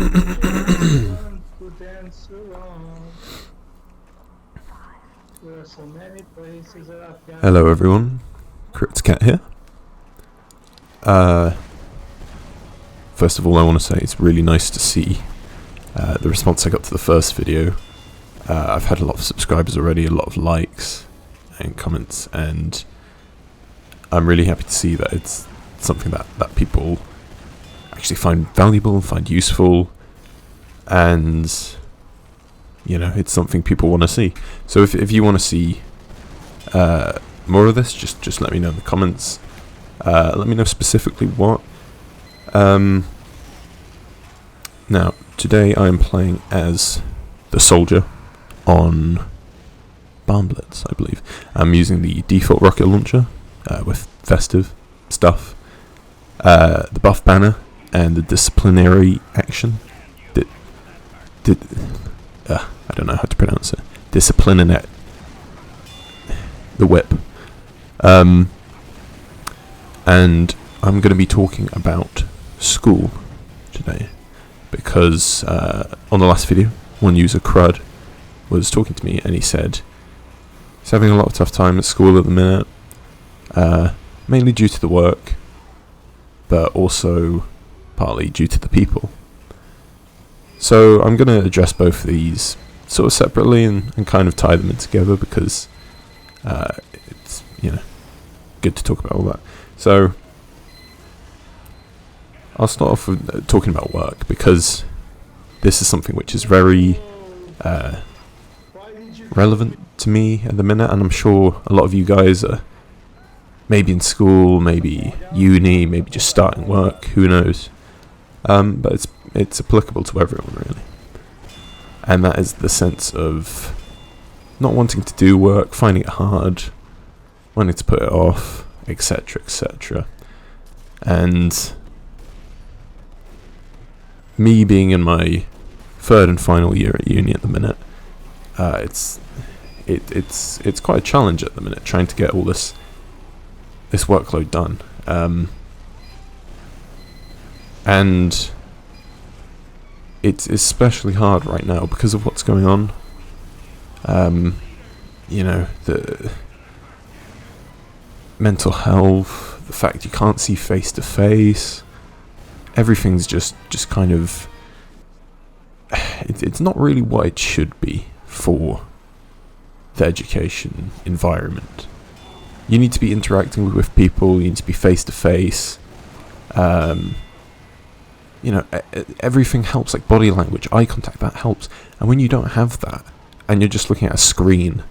Everyone could dance around. There are so many places that I've got. Hello everyone, Crud here. First of all, I want to say it's really nice to see the response I got to the first video. I've had a lot of subscribers already, a lot of likes and comments, and I'm really happy to see that it's something that people actually find valuable and find useful, and you know, it's something people want to see. So if you want to see more of this, just let me know in the comments. Let me know specifically what. Now, today I am playing as the soldier on Blitz, I believe. I'm using the default rocket launcher with festive stuff, the buff banner, and the disciplinary action. I don't know how to pronounce it. Disciplinary. The whip. And I'm going to be talking about school today, because on the last video, one user, Crud, was talking to me and he said he's having a lot of tough time at school at the minute, mainly due to the work, but also partly due to the people. So I'm going to address both of these sort of separately and kind of tie them in together, because it's, you know, good to talk about all that. So I'll start off with talking about work, because this is something which is very relevant to me at the minute, and I'm sure a lot of you guys are maybe in school, maybe uni, maybe just starting work, who knows. But it's applicable to everyone, really. And that is the sense of not wanting to do work, finding it hard, wanting to put it off, etc., etc. And me being in my third and final year at uni at the minute, it's quite a challenge at the minute, trying to get all this workload done. And it's especially hard right now because of what's going on. You know, the mental health, the fact you can't see face to face, everything's just kind of, it's not really what it should be for the education environment. You need to be interacting with people, you need to be face to face. You know, everything helps, like body language, eye contact, that helps. And when you don't have that, and you're just looking at a screen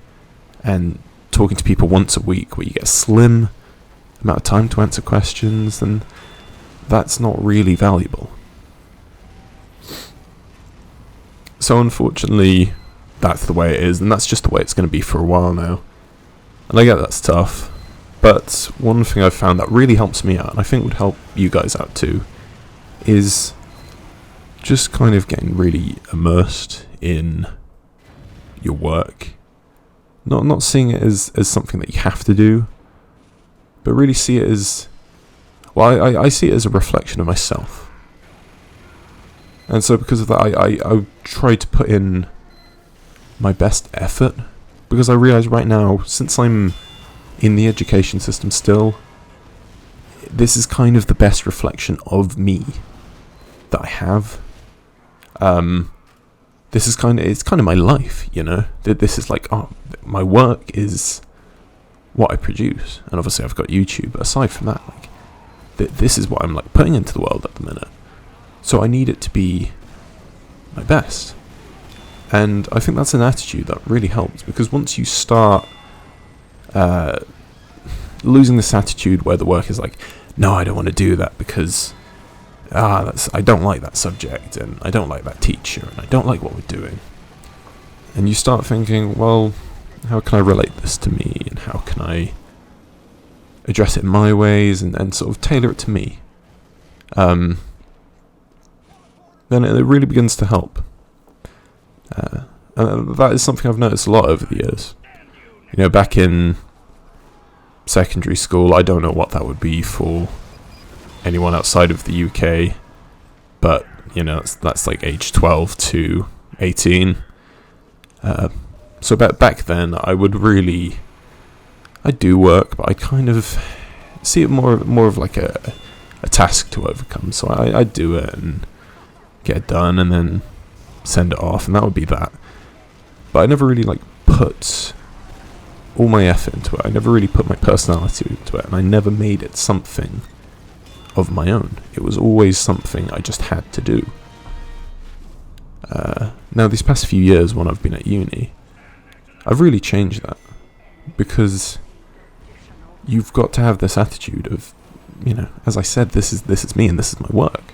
and talking to people once a week, where you get a slim amount of time to answer questions, then that's not really valuable. So unfortunately, that's the way it is, and that's just the way it's going to be for a while now. And I get that's tough, but one thing I've found that really helps me out, and I think would help you guys out too, is just kind of getting really immersed in your work. Not seeing it as something that you have to do, but really see it as, well, I see it as a reflection of myself. And so because of that, I try to put in my best effort, because I realise right now, since I'm in the education system still, this is kind of the best reflection of me that I have. This is it's kind of my life, you know. This is like, oh, my work is what I produce, and obviously I've got YouTube. But aside from that, like, this is what I'm like putting into the world at the minute. So I need it to be my best, and I think that's an attitude that really helps, because once you start losing this attitude where the work is like, no, I don't want to do that because I don't like that subject, and I don't like that teacher, and I don't like what we're doing. And you start thinking, well, how can I relate this to me, and how can I address it in my ways, and sort of tailor it to me? Then it really begins to help. And that is something I've noticed a lot over the years. You know, back in secondary school, I don't know what that would be for anyone outside of the UK, but You know, that's like age 12 to 18. So back then, I do work, but I kind of see it more of like a task to overcome. So I do it and get it done, and then send it off, and that would be that. But I never really like put all my effort into it. I never really put my personality into it, and I never made it something of my own. It was always something I just had to do. Now, these past few years when I've been at uni, I've really changed that, because you've got to have this attitude of, you know, as I said, this is me and this is my work.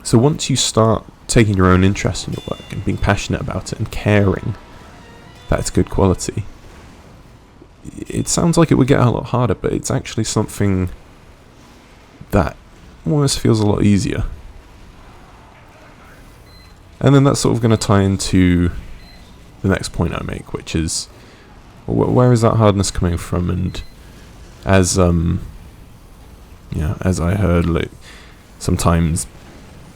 So once you start taking your own interest in your work and being passionate about it and caring that it's good quality, it sounds like it would get a lot harder, but it's actually something that almost feels a lot easier. And then that's sort of going to tie into the next point I make, which is, where is that hardness coming from? And as as I heard, like, sometimes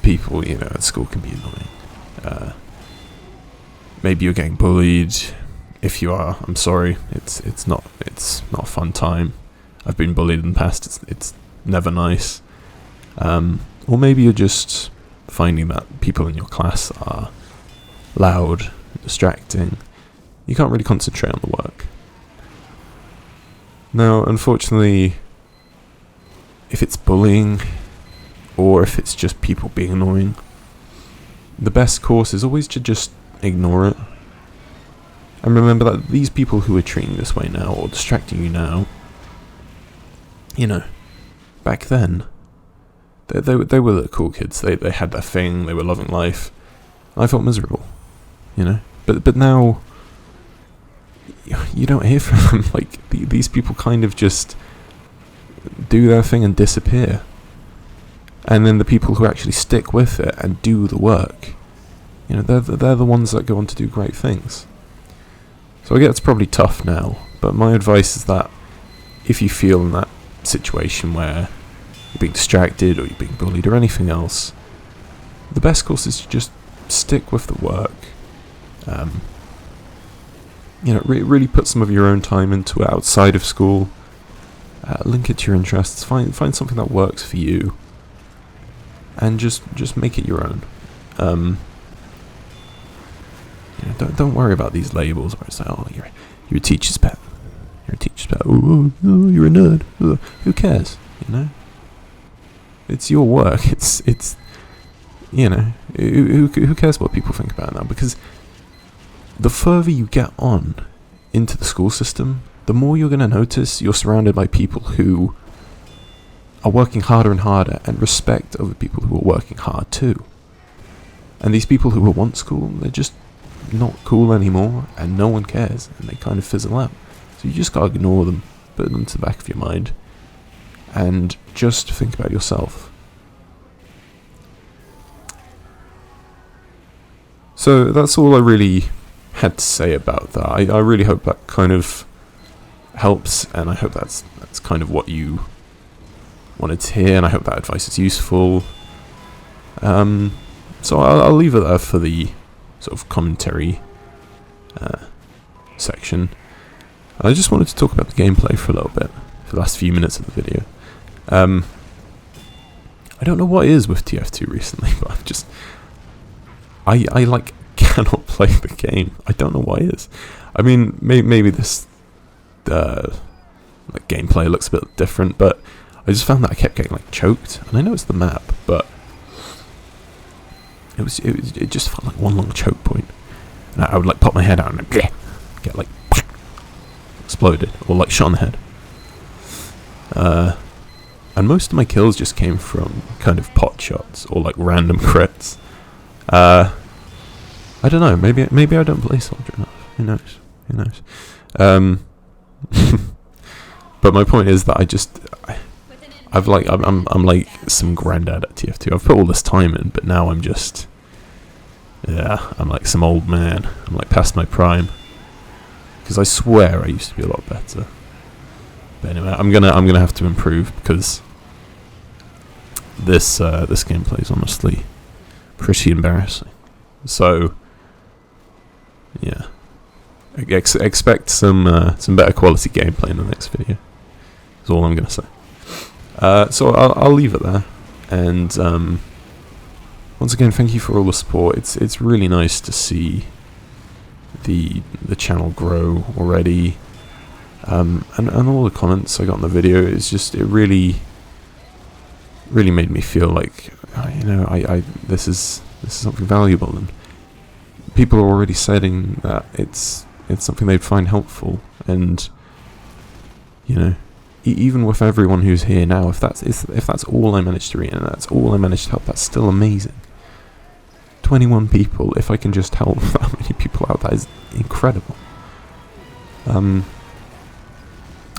people, you know, at school can be annoying. Maybe you're getting bullied. If you are, I'm sorry. It's not a fun time. I've been bullied in the past. It's never nice. Or maybe you're just finding that people in your class are loud, distracting. You can't really concentrate on the work. Now, unfortunately, if it's bullying, or if it's just people being annoying, the best course is always to just ignore it. And remember that these people who are treating you this way now, or distracting you now, you know, back then, they were the cool kids. They had their thing, they were loving life. I felt miserable, you know. But now, you don't hear from them. Like, these people kind of just do their thing and disappear. And then the people who actually stick with it and do the work, you know, they're the ones that go on to do great things. So I get it's probably tough now, but my advice is that if you feel in that situation where you're being distracted or you're being bullied or anything else, the best course is to just stick with the work. You know, really put some of your own time into it outside of school. Link it to your interests. Find something that works for you, and just make it your own. You know, don't worry about these labels where it's like, oh, you're a teacher's pet. You're a teacher's pet. Oh, you're a nerd. Who cares? You know, it's your work. It's you know, who cares what people think about it now? Because the further you get on into the school system, the more you're going to notice you're surrounded by people who are working harder and harder and respect other people who are working hard too. And these people who were once cool, they're just not cool anymore, and no one cares, and they kind of fizzle out. So you just gotta ignore them, put them to the back of your mind, and just think about yourself. So that's all I really had to say about that. I really hope that kind of helps, and I hope that's kind of what you wanted to hear, and I hope that advice is useful. So I'll leave it there for the sort of commentary section. I just wanted to talk about the gameplay for a little bit, for the last few minutes of the video. I don't know what it is with TF2 recently, but I've just... I like cannot play the game. I don't know why it is. I mean, maybe this like gameplay looks a bit different, but I just found that I kept getting like choked, and I know it's the map, but it just felt like one long choke point, and I would like pop my head out and get like exploded or like shot in the head. And most of my kills just came from kind of pot shots or like random crits. I don't know. Maybe I don't play Soldier enough. Who knows? But my point is that I'm like some granddad at TF2. I've put all this time in, but now I'm like some old man. I'm like past my prime. Because I swear I used to be a lot better. But anyway, I'm gonna have to improve, because this gameplay is honestly pretty embarrassing. So yeah, expect some better quality gameplay in the next video. Is all I'm gonna say. So I'll leave it there, and once again, thank you for all the support. It's really nice to see the channel grow already, and all the comments I got in the video. It's just, it really made me feel like, you know, I this is something valuable, and people are already saying that it's something they'd find helpful. And you know, even with everyone who's here now, if that's all I managed to read and that's all I managed to help, that's still amazing. 21 people, if I can just help that many people out, that is incredible.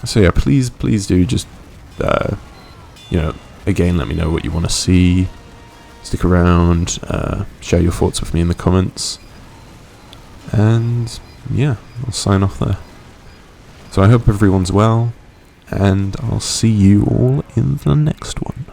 So yeah, please do just, you know, again, let me know what you want to see. Stick around, share your thoughts with me in the comments, and yeah, I'll sign off there. So I hope everyone's well, and I'll see you all in the next one.